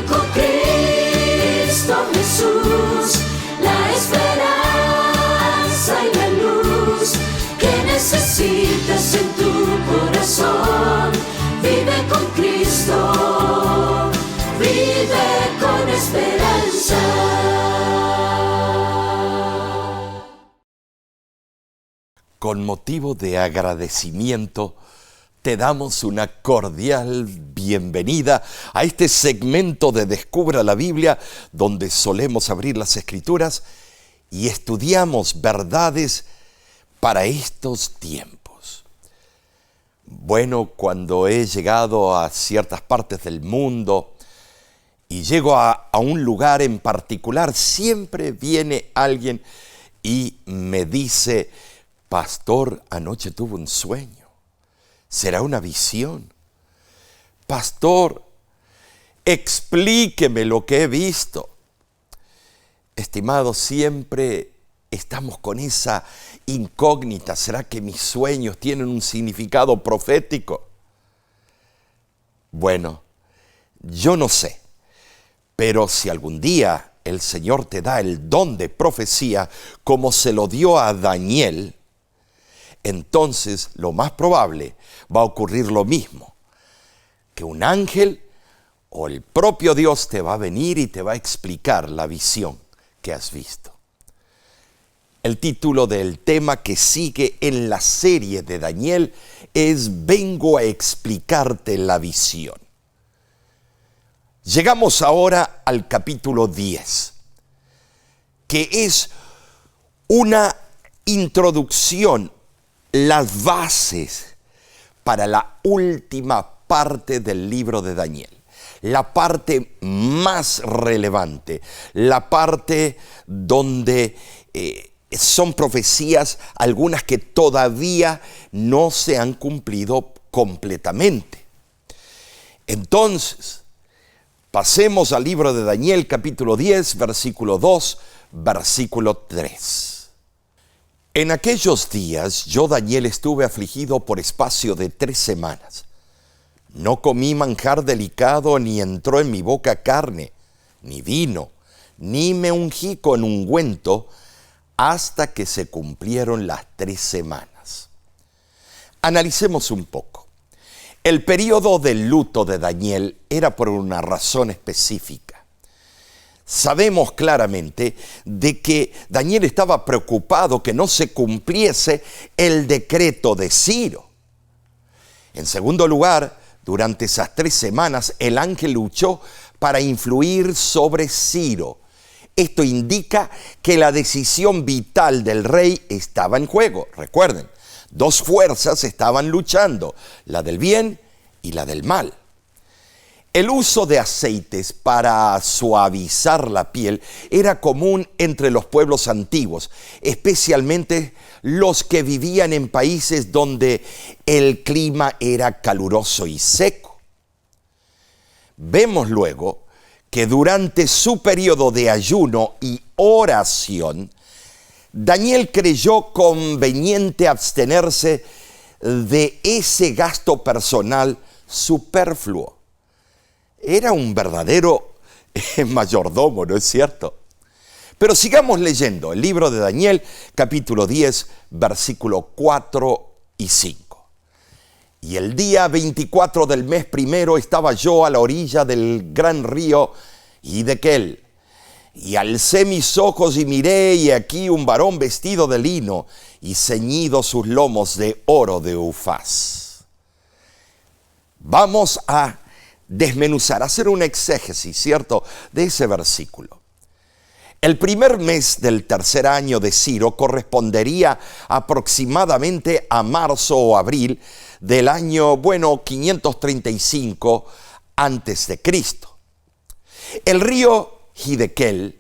con Cristo Jesús, la esperanza y la luz que necesitas en tu corazón. Vive con Cristo, vive con esperanza. Con motivo de agradecimiento, te damos una cordial bienvenida a este segmento de Descubra la Biblia, donde solemos abrir las Escrituras y estudiamos verdades para estos tiempos. Bueno, cuando he llegado a ciertas partes del mundo y llego a un lugar en particular, siempre viene alguien y me dice: pastor, anoche tuve un sueño. ¿Será una visión? Pastor, explíqueme lo que he visto. Estimado, siempre estamos con esa incógnita. ¿Será que mis sueños tienen un significado profético? Bueno, yo no sé, pero si algún día el Señor te da el don de profecía, como se lo dio a Daniel, entonces lo más probable va a ocurrir lo mismo, que un ángel o el propio Dios te va a venir y te va a explicar la visión que has visto. El título del tema que sigue en la serie de Daniel es Vengo a explicarte la visión. Llegamos ahora al capítulo 10, que es una introducción, las bases para la última parte del libro de Daniel, la parte más relevante, la parte donde son profecías, algunas que todavía no se han cumplido completamente. Entonces, pasemos al libro de Daniel, capítulo 10, versículo 2, versículo 3. En aquellos días yo, Daniel, estuve afligido por espacio de 3 semanas. No comí manjar delicado, ni entró en mi boca carne, ni vino, ni me ungí con ungüento, hasta que se cumplieron las 3 semanas. Analicemos un poco. El periodo del luto de Daniel era por una razón específica. Sabemos claramente de que Daniel estaba preocupado que no se cumpliese el decreto de Ciro. En segundo lugar, durante esas 3 semanas, el ángel luchó para influir sobre Ciro. Esto indica que la decisión vital del rey estaba en juego. Recuerden, 2 fuerzas estaban luchando, la del bien y la del mal. El uso de aceites para suavizar la piel era común entre los pueblos antiguos, especialmente los que vivían en países donde el clima era caluroso y seco. Vemos luego que durante su periodo de ayuno y oración, Daniel creyó conveniente abstenerse de ese gasto personal superfluo. Era un verdadero mayordomo, ¿no es cierto? Pero sigamos leyendo el libro de Daniel, capítulo 10, versículo 4 y 5. Y el día 24 del mes primero estaba yo a la orilla del gran río Hiddekel, y alcé mis ojos y miré, y aquí un varón vestido de lino y ceñido sus lomos de oro de Ufaz. Vamos a desmenuzar, hacer una exégesis, ¿cierto?, de ese versículo. El primer mes del tercer año de Ciro correspondería aproximadamente a marzo o abril del año, 535 antes de Cristo. El río Hiddekel,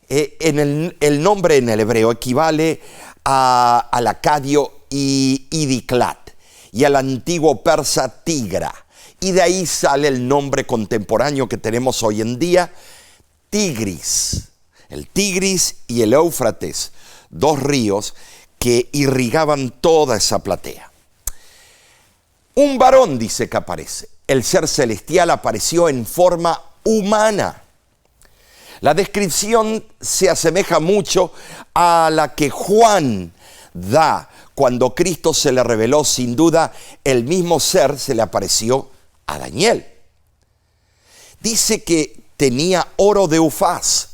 el nombre en el hebreo equivale al acadio y Idiklat y al antiguo persa Tigra. Y de ahí sale el nombre contemporáneo que tenemos hoy en día, Tigris. El Tigris y el Éufrates, 2 ríos que irrigaban toda esa platea. Un varón, dice que aparece. El ser celestial apareció en forma humana. La descripción se asemeja mucho a la que Juan da cuando Cristo se le reveló. Sin duda, el mismo ser se le apareció a Daniel. Dice que tenía oro de Ufaz.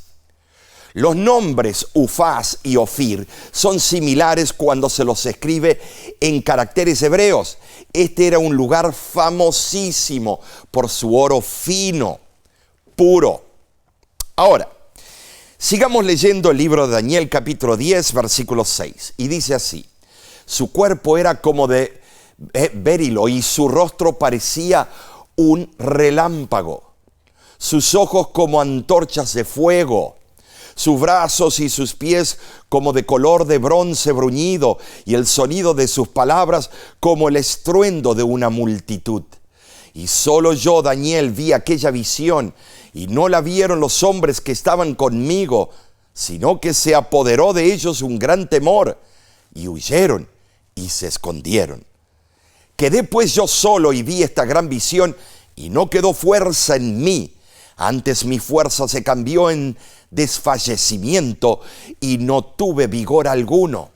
Los nombres Ufaz y Ofir son similares cuando se los escribe en caracteres hebreos. Este era un lugar famosísimo por su oro fino, puro. Ahora, sigamos leyendo el libro de Daniel, capítulo 10, versículo 6. Y dice así: su cuerpo era como de berilo y su rostro parecía un relámpago. Sus ojos como antorchas de fuego. Sus brazos y sus pies como de color de bronce bruñido, y el sonido de sus palabras como el estruendo de una multitud. Y solo yo, Daniel, vi aquella visión, y no la vieron los hombres que estaban conmigo, sino que se apoderó de ellos un gran temor, y huyeron y se escondieron. Quedé pues yo solo y vi esta gran visión, y no quedó fuerza en mí. Antes mi fuerza se cambió en desfallecimiento y no tuve vigor alguno.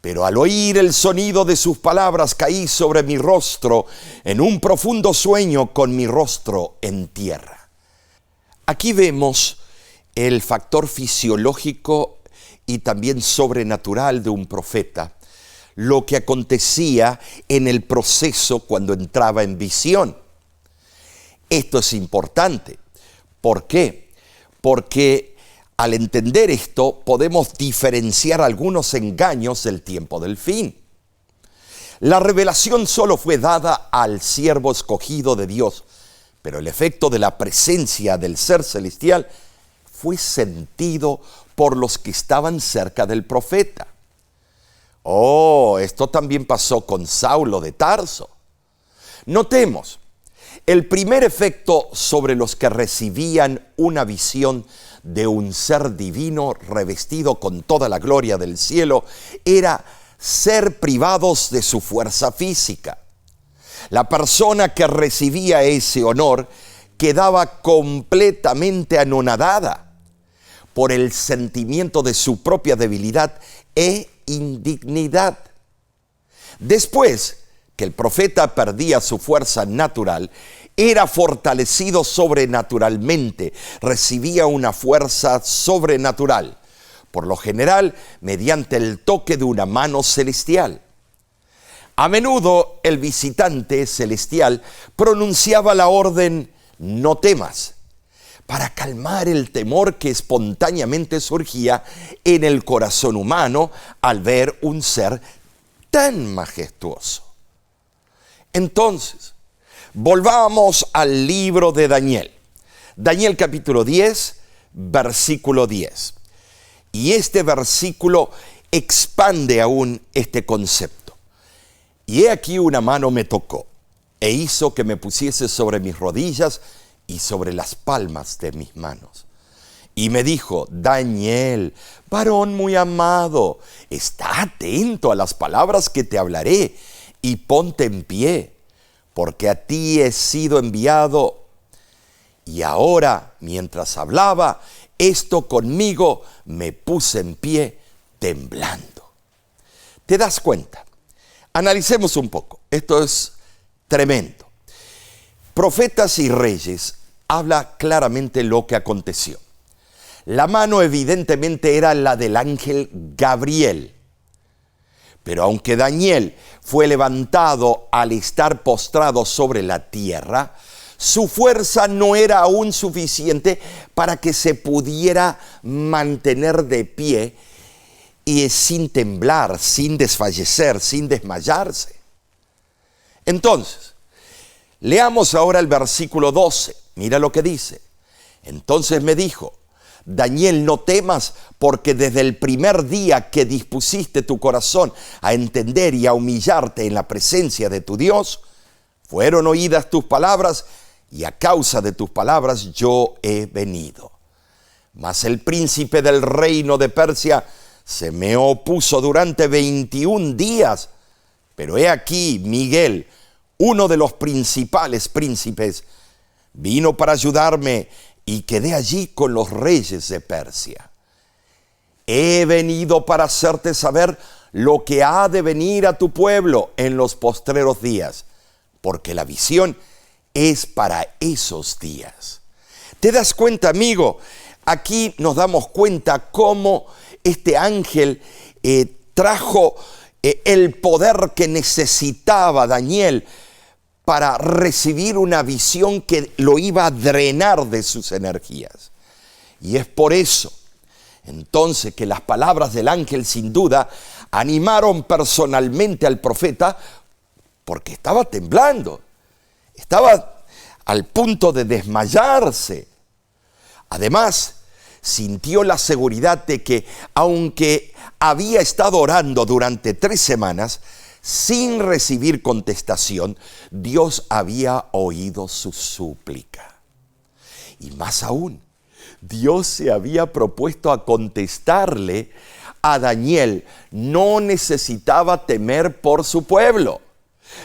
Pero al oír el sonido de sus palabras caí sobre mi rostro en un profundo sueño con mi rostro en tierra. Aquí vemos el factor fisiológico y también sobrenatural de un profeta, lo que acontecía en el proceso cuando entraba en visión. Esto es importante. ¿Por qué? Porque al entender esto podemos diferenciar algunos engaños del tiempo del fin. La revelación solo fue dada al siervo escogido de Dios, pero el efecto de la presencia del ser celestial fue sentido por los que estaban cerca del profeta. Esto también pasó con Saulo de Tarso. Notemos, el primer efecto sobre los que recibían una visión de un ser divino revestido con toda la gloria del cielo era ser privados de su fuerza física. La persona que recibía ese honor quedaba completamente anonadada por el sentimiento de su propia debilidad e indignidad. Después que el profeta perdía su fuerza natural, era fortalecido sobrenaturalmente, recibía una fuerza sobrenatural, por lo general mediante el toque de una mano celestial. A menudo el visitante celestial pronunciaba la orden «no temas», para calmar el temor que espontáneamente surgía en el corazón humano al ver un ser tan majestuoso. Entonces, volvamos al libro de Daniel. Daniel capítulo 10, versículo 10. Y este versículo expande aún este concepto. Y he aquí una mano me tocó, e hizo que me pusiese sobre mis rodillas y sobre las palmas de mis manos. Y me dijo: Daniel, varón muy amado, está atento a las palabras que te hablaré, y ponte en pie, porque a ti he sido enviado. Y ahora, mientras hablaba esto conmigo, me puse en pie temblando. ¿Te das cuenta? Analicemos un poco. Esto es tremendo. Profetas y Reyes habla claramente lo que aconteció. La mano evidentemente era la del ángel Gabriel. Pero aunque Daniel fue levantado al estar postrado sobre la tierra, su fuerza no era aún suficiente para que se pudiera mantener de pie y sin temblar, sin desfallecer, sin desmayarse. Entonces, leamos ahora el versículo 12. Mira lo que dice. Entonces me dijo: Daniel, no temas, porque desde el primer día que dispusiste tu corazón a entender y a humillarte en la presencia de tu Dios, fueron oídas tus palabras, y a causa de tus palabras yo he venido. Mas el príncipe del reino de Persia se me opuso durante 21 días, pero he aquí Miguel, uno de los principales príncipes, Vino para ayudarme y quedé allí con los reyes de Persia. He venido para hacerte saber lo que ha de venir a tu pueblo en los postreros días, porque la visión es para esos días. ¿Te das cuenta, amigo? Aquí nos damos cuenta cómo este ángel trajo el poder que necesitaba Daniel para recibir una visión que lo iba a drenar de sus energías. Y es por eso, entonces, que las palabras del ángel sin duda animaron personalmente al profeta, porque estaba temblando, estaba al punto de desmayarse. Además, sintió la seguridad de que, aunque había estado orando durante 3 semanas, sin recibir contestación, Dios había oído su súplica. Y más aún, Dios se había propuesto a contestarle a Daniel. No necesitaba temer por su pueblo.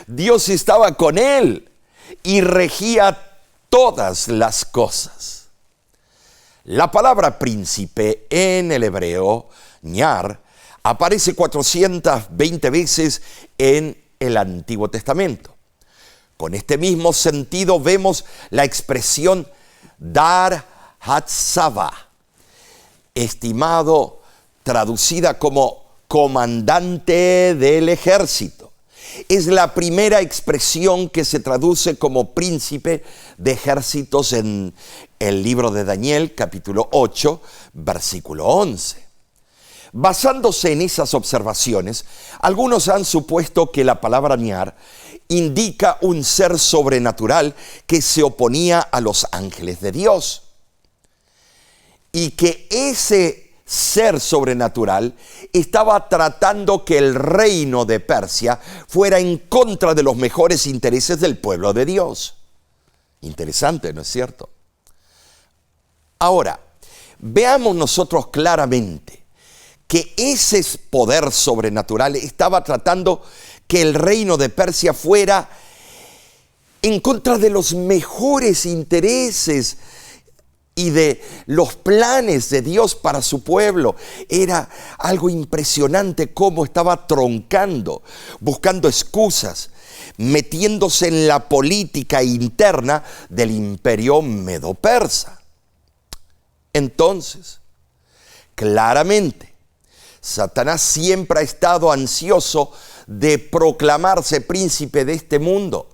Dios estaba con él y regía todas las cosas. La palabra príncipe en el hebreo, ñar, aparece 420 veces en el Antiguo Testamento. Con este mismo sentido vemos la expresión dar hatzavá, estimado, traducida como comandante del ejército. Es la primera expresión que se traduce como príncipe de ejércitos en el libro de Daniel, capítulo 8, versículo 11. Basándose en esas observaciones, algunos han supuesto que la palabra ñar indica un ser sobrenatural que se oponía a los ángeles de Dios, y que ese ser sobrenatural estaba tratando que el reino de Persia fuera en contra de los mejores intereses del pueblo de Dios. Interesante, ¿no es cierto? Ahora, veamos nosotros claramente que ese poder sobrenatural estaba tratando que el reino de Persia fuera en contra de los mejores intereses y de los planes de Dios para su pueblo. Era algo impresionante cómo estaba troncando, buscando excusas, metiéndose en la política interna del imperio medo-persa. Entonces, claramente, Satanás siempre ha estado ansioso de proclamarse príncipe de este mundo.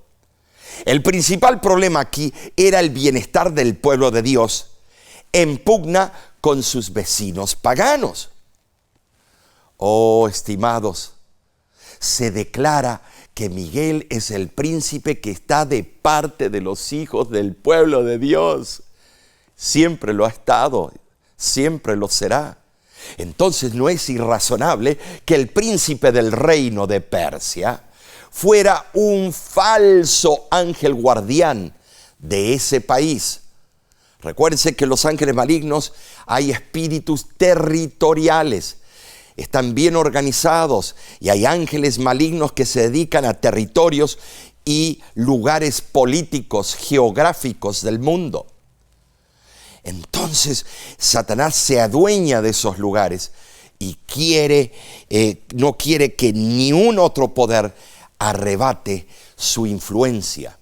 El principal problema aquí era el bienestar del pueblo de Dios en pugna con sus vecinos paganos. Oh, estimados, se declara que Miguel es el príncipe que está de parte de los hijos del pueblo de Dios. Siempre lo ha estado, siempre lo será. Entonces no es irrazonable que el príncipe del reino de Persia fuera un falso ángel guardián de ese país. Recuérdense que los ángeles malignos hay espíritus territoriales, están bien organizados, y hay ángeles malignos que se dedican a territorios y lugares políticos, geográficos del mundo. Entonces Satanás se adueña de esos lugares y no quiere que ni un otro poder arrebate su influencia.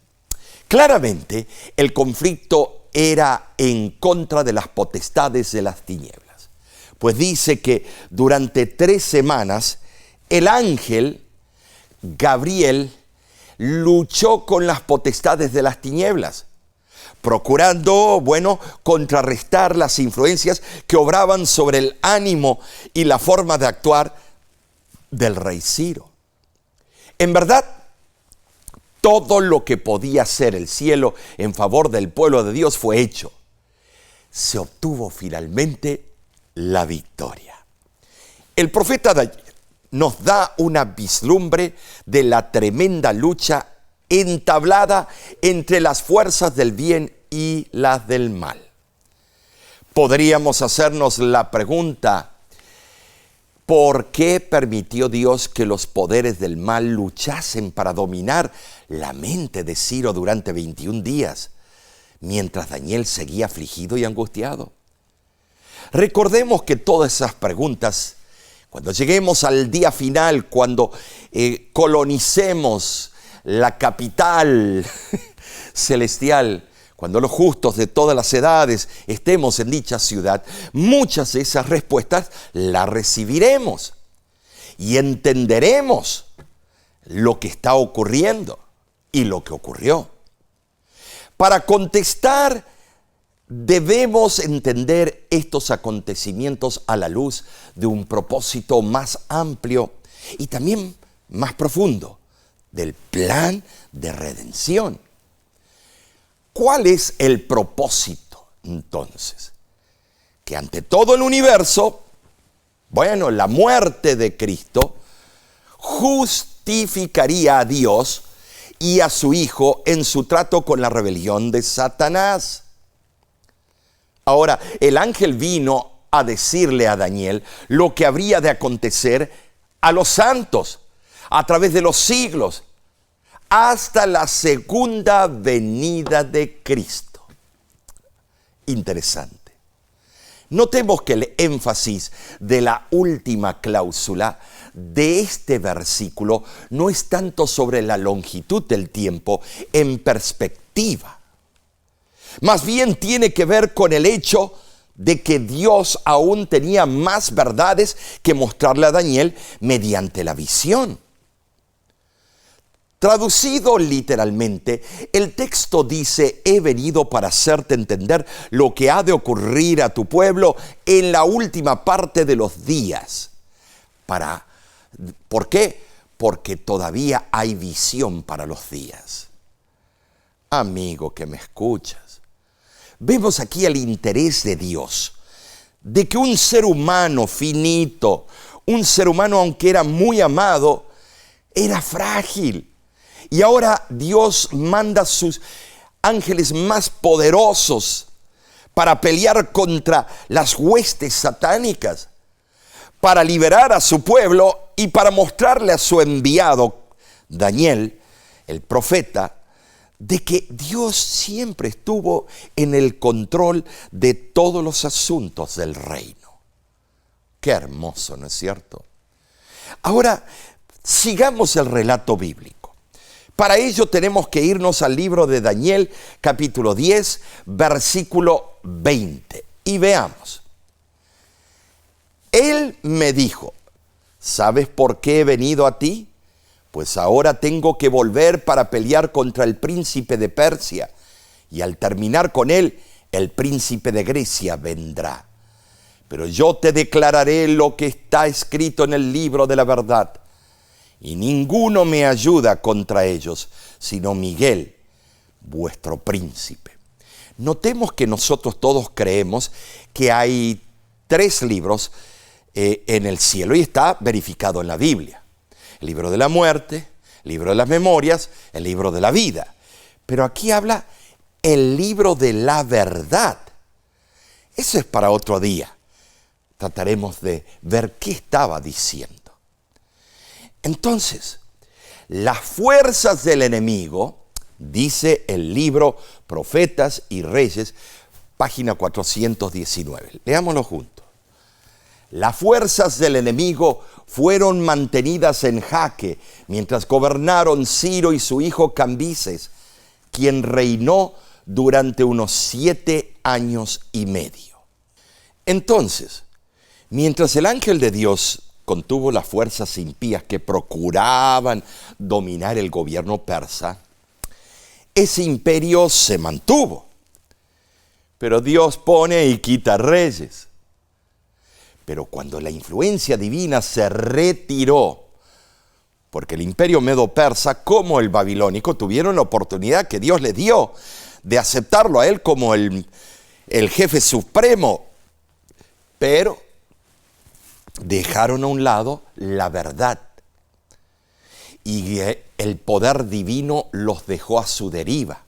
Claramente el conflicto era en contra de las potestades de las tinieblas, pues dice que durante 3 semanas el ángel Gabriel luchó con las potestades de las tinieblas, procurando, contrarrestar las influencias que obraban sobre el ánimo y la forma de actuar del rey Ciro. En verdad, todo lo que podía hacer el cielo en favor del pueblo de Dios fue hecho. Se obtuvo finalmente la victoria. El profeta Daniel nos da una vislumbre de la tremenda lucha entablada entre las fuerzas del bien y las del mal. Podríamos hacernos la pregunta: ¿por qué permitió Dios que los poderes del mal luchasen para dominar la mente de Ciro durante 21 días? mientras Daniel seguía afligido y angustiado. Recordemos que todas esas preguntas, cuando lleguemos al día final, cuando colonicemos la capital celestial, cuando los justos de todas las edades estemos en dicha ciudad, muchas de esas respuestas las recibiremos y entenderemos lo que está ocurriendo y lo que ocurrió. Para contestar, debemos entender estos acontecimientos a la luz de un propósito más amplio y también más profundo del plan de redención. ¿Cuál es el propósito, entonces? Que ante todo el universo, la muerte de Cristo justificaría a Dios y a su Hijo en su trato con la rebelión de Satanás. Ahora, el ángel vino a decirle a Daniel lo que habría de acontecer a los santos a través de los siglos, hasta la segunda venida de Cristo. Interesante. Notemos que el énfasis de la última cláusula de este versículo no es tanto sobre la longitud del tiempo en perspectiva. Más bien tiene que ver con el hecho de que Dios aún tenía más verdades que mostrarle a Daniel mediante la visión. Traducido literalmente, el texto dice: he venido para hacerte entender lo que ha de ocurrir a tu pueblo en la última parte de los días. ¿Por qué? Porque todavía hay visión para los días. Amigo que me escuchas, vemos aquí el interés de Dios, de que un ser humano finito, un ser humano aunque era muy amado, era frágil. Y ahora Dios manda sus ángeles más poderosos para pelear contra las huestes satánicas, para liberar a su pueblo y para mostrarle a su enviado, Daniel, el profeta, de que Dios siempre estuvo en el control de todos los asuntos del reino. Qué hermoso, ¿no es cierto? Ahora, sigamos el relato bíblico. Para ello tenemos que irnos al libro de Daniel, capítulo 10, versículo 20. Y veamos. Él me dijo: ¿sabes por qué he venido a ti? Pues ahora tengo que volver para pelear contra el príncipe de Persia, y al terminar con él, el príncipe de Grecia vendrá. Pero yo te declararé lo que está escrito en el libro de la verdad. Y ninguno me ayuda contra ellos, sino Miguel, vuestro príncipe. Notemos que nosotros todos creemos que hay 3 libros en el cielo, y está verificado en la Biblia. El libro de la muerte, el libro de las memorias, el libro de la vida. Pero aquí habla el libro de la verdad. Eso es para otro día. Trataremos de ver qué estaba diciendo. Entonces, las fuerzas del enemigo, dice el libro Profetas y Reyes, página 419. Leámoslo juntos. Las fuerzas del enemigo fueron mantenidas en jaque mientras gobernaron Ciro y su hijo Cambises, quien reinó durante unos 7 años y medio. Entonces, mientras el ángel de Dios contuvo las fuerzas impías que procuraban dominar el gobierno persa, ese imperio se mantuvo. Pero Dios pone y quita reyes. Pero cuando la influencia divina se retiró, porque el imperio medo-persa como el babilónico tuvieron la oportunidad que Dios les dio de aceptarlo a él como el jefe supremo, pero dejaron a un lado la verdad y el poder divino los dejó a su deriva.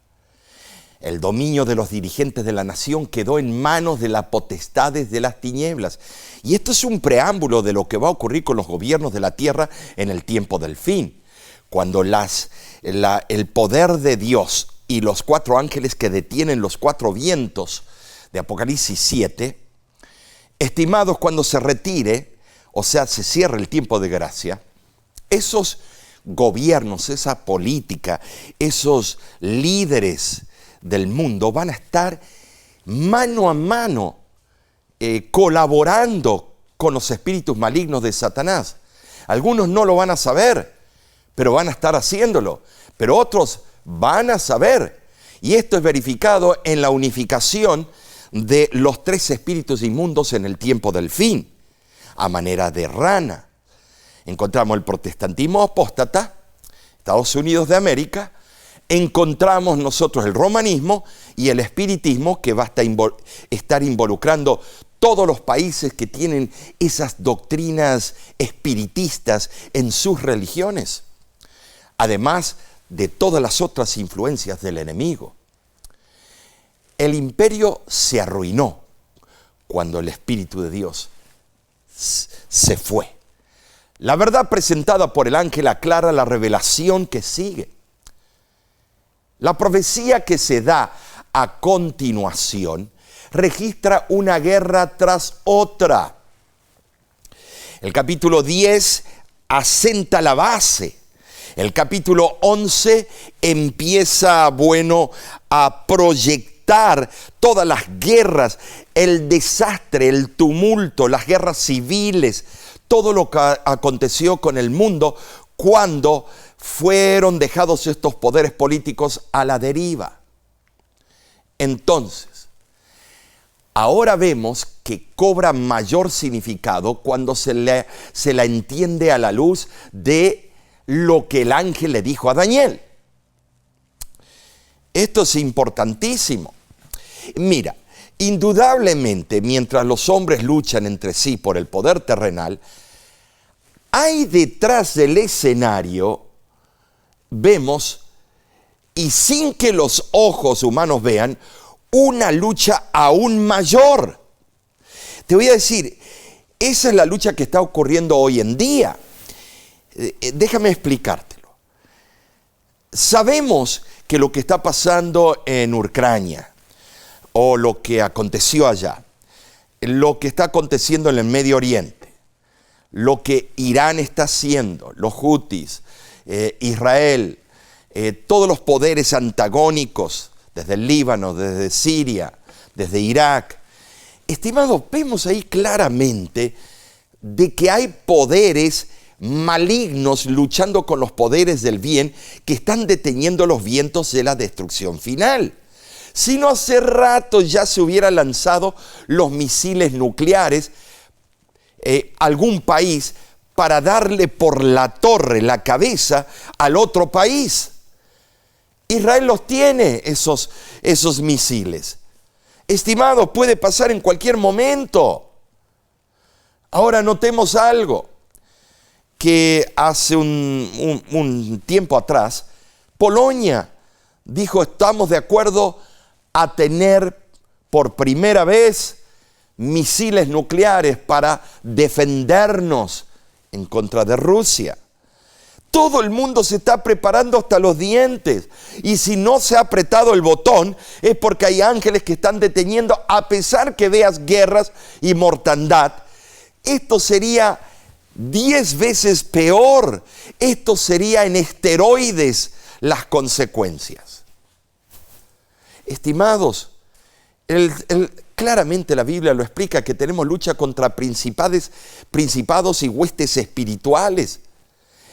El dominio de los dirigentes de la nación quedó en manos de las potestades de las tinieblas. Y esto es un preámbulo de lo que va a ocurrir con los gobiernos de la tierra en el tiempo del fin, cuando el poder de Dios y los 4 ángeles que detienen los 4 vientos de Apocalipsis 7, estimados, cuando se retire, o sea, se cierre el tiempo de gracia, esos gobiernos, esa política, esos líderes del mundo van a estar mano a mano colaborando con los espíritus malignos de Satanás. Algunos no lo van a saber, pero van a estar haciéndolo. Pero otros van a saber. Y esto es verificado en la unificación de los 3 espíritus inmundos en el tiempo del fin, a manera de rana. Encontramos el protestantismo apóstata, Estados Unidos de América. Encontramos nosotros el romanismo y el espiritismo, que va a estar involucrando todos los países que tienen esas doctrinas espiritistas en sus religiones, además de todas las otras influencias del enemigo. El imperio se arruinó cuando el Espíritu de Dios se fue. La verdad presentada por el ángel aclara la revelación que sigue. La profecía que se da a continuación registra una guerra tras otra. El capítulo 10 asenta la base. El capítulo 11 empieza, a proyectar todas las guerras, el desastre, el tumulto, las guerras civiles, todo lo que aconteció con el mundo cuando fueron dejados estos poderes políticos a la deriva. Entonces, ahora vemos que cobra mayor significado cuando se la entiende a la luz de lo que el ángel le dijo a Daniel. Esto es importantísimo. Mira, indudablemente, mientras los hombres luchan entre sí por el poder terrenal, hay detrás del escenario, vemos, y sin que los ojos humanos vean, una lucha aún mayor. Te voy a decir, esa es la lucha que está ocurriendo hoy en día. Déjame explicártelo. Sabemos que lo que está pasando en Ucrania, o lo que aconteció allá, lo que está aconteciendo en el Medio Oriente, lo que Irán está haciendo, los hutis, Israel, todos los poderes antagónicos, desde el Líbano, desde Siria, desde Irak. Estimados, vemos ahí claramente de que hay poderes malignos luchando con los poderes del bien que están deteniendo los vientos de la destrucción final. Si no, hace rato ya se hubiera lanzado los misiles nucleares algún país para darle por la torre, la cabeza al otro país. Israel los tiene, esos misiles. Estimado, puede pasar en cualquier momento. Ahora notemos algo, que hace un tiempo atrás, Polonia dijo: estamos de acuerdo a tener por primera vez misiles nucleares para defendernos en contra de Rusia. Todo el mundo se está preparando hasta los dientes. Y si no se ha apretado el botón, es porque hay ángeles que están deteniendo, a pesar que veas guerras y mortandad. Esto sería 10 veces peor. Esto sería en esteroides las consecuencias. Estimados, claramente la Biblia lo explica, que tenemos lucha contra principados y huestes espirituales.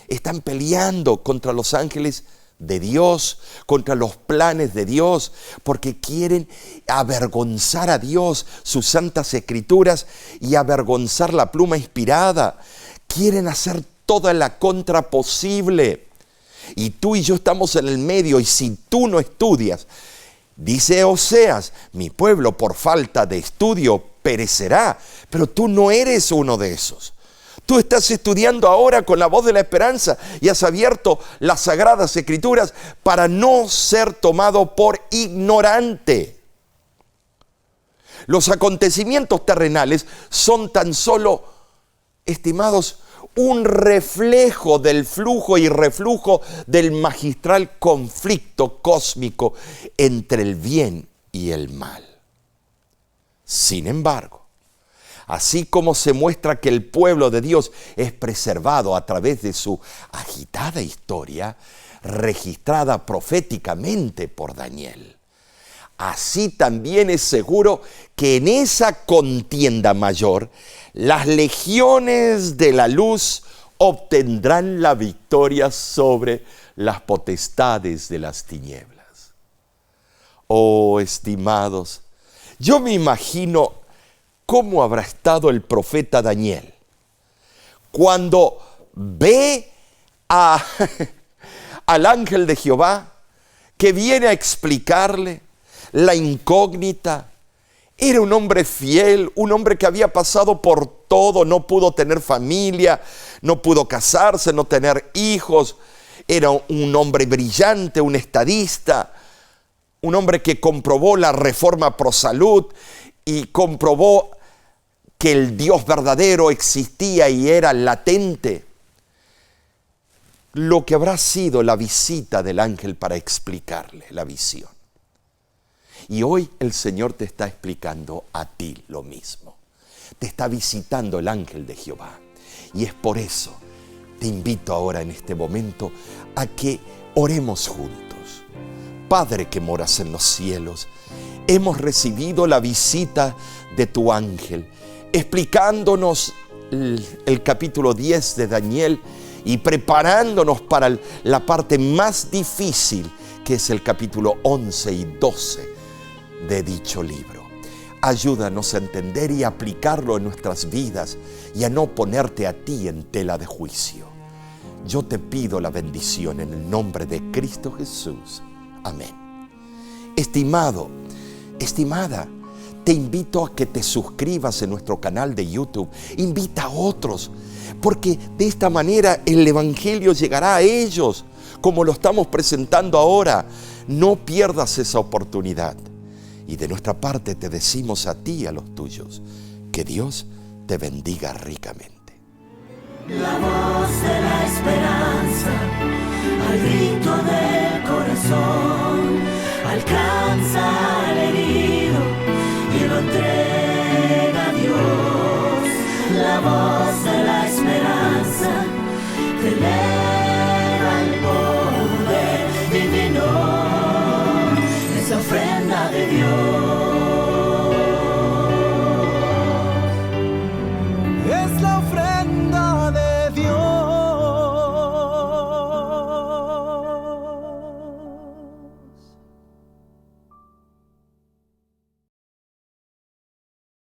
Están peleando contra los ángeles de Dios, contra los planes de Dios, porque quieren avergonzar a Dios, sus santas escrituras, y avergonzar la pluma inspirada. Quieren hacer toda la contra posible. Y tú y yo estamos en el medio, y si tú no estudias, dice Oseas, mi pueblo por falta de estudio perecerá, pero tú no eres uno de esos. Tú estás estudiando ahora con la voz de la esperanza y has abierto las sagradas escrituras para no ser tomado por ignorante. Los acontecimientos terrenales son tan solo, estimados, un reflejo del flujo y reflujo del magistral conflicto cósmico entre el bien y el mal. Sin embargo, así como se muestra que el pueblo de Dios es preservado a través de su agitada historia, registrada proféticamente por Daniel, así también es seguro que en esa contienda mayor, las legiones de la luz obtendrán la victoria sobre las potestades de las tinieblas. Oh, estimados, yo me imagino cómo habrá estado el profeta Daniel cuando ve al ángel de Jehová que viene a explicarle la incógnita. Era un hombre fiel, un hombre que había pasado por todo, no pudo tener familia, no pudo casarse, no tener hijos. Era un hombre brillante, un estadista, un hombre que comprobó la reforma pro salud y comprobó que el Dios verdadero existía y era latente. Lo que habrá sido la visita del ángel para explicarle la visión. Y hoy el Señor te está explicando a ti lo mismo. Te está visitando el ángel de Jehová. Y es por eso te invito ahora en este momento a que oremos juntos. Padre que moras en los cielos, hemos recibido la visita de tu ángel, explicándonos el capítulo 10 de Daniel y preparándonos para la parte más difícil, que es el capítulo 11 y 12 de dicho libro. Ayúdanos a entender y aplicarlo en nuestras vidas y a no ponerte a ti en tela de juicio. Yo te pido la bendición en el nombre de Cristo Jesús. Amén. Estimado, estimada, te invito a que te suscribas en nuestro canal de YouTube. Invita a otros, porque de esta manera el Evangelio llegará a ellos, como lo estamos presentando ahora. No pierdas esa oportunidad. Y de nuestra parte te decimos a ti y a los tuyos, que Dios te bendiga ricamente. La voz de la esperanza, al grito del corazón, alcanza al herido y lo entrega a Dios. La voz de la esperanza.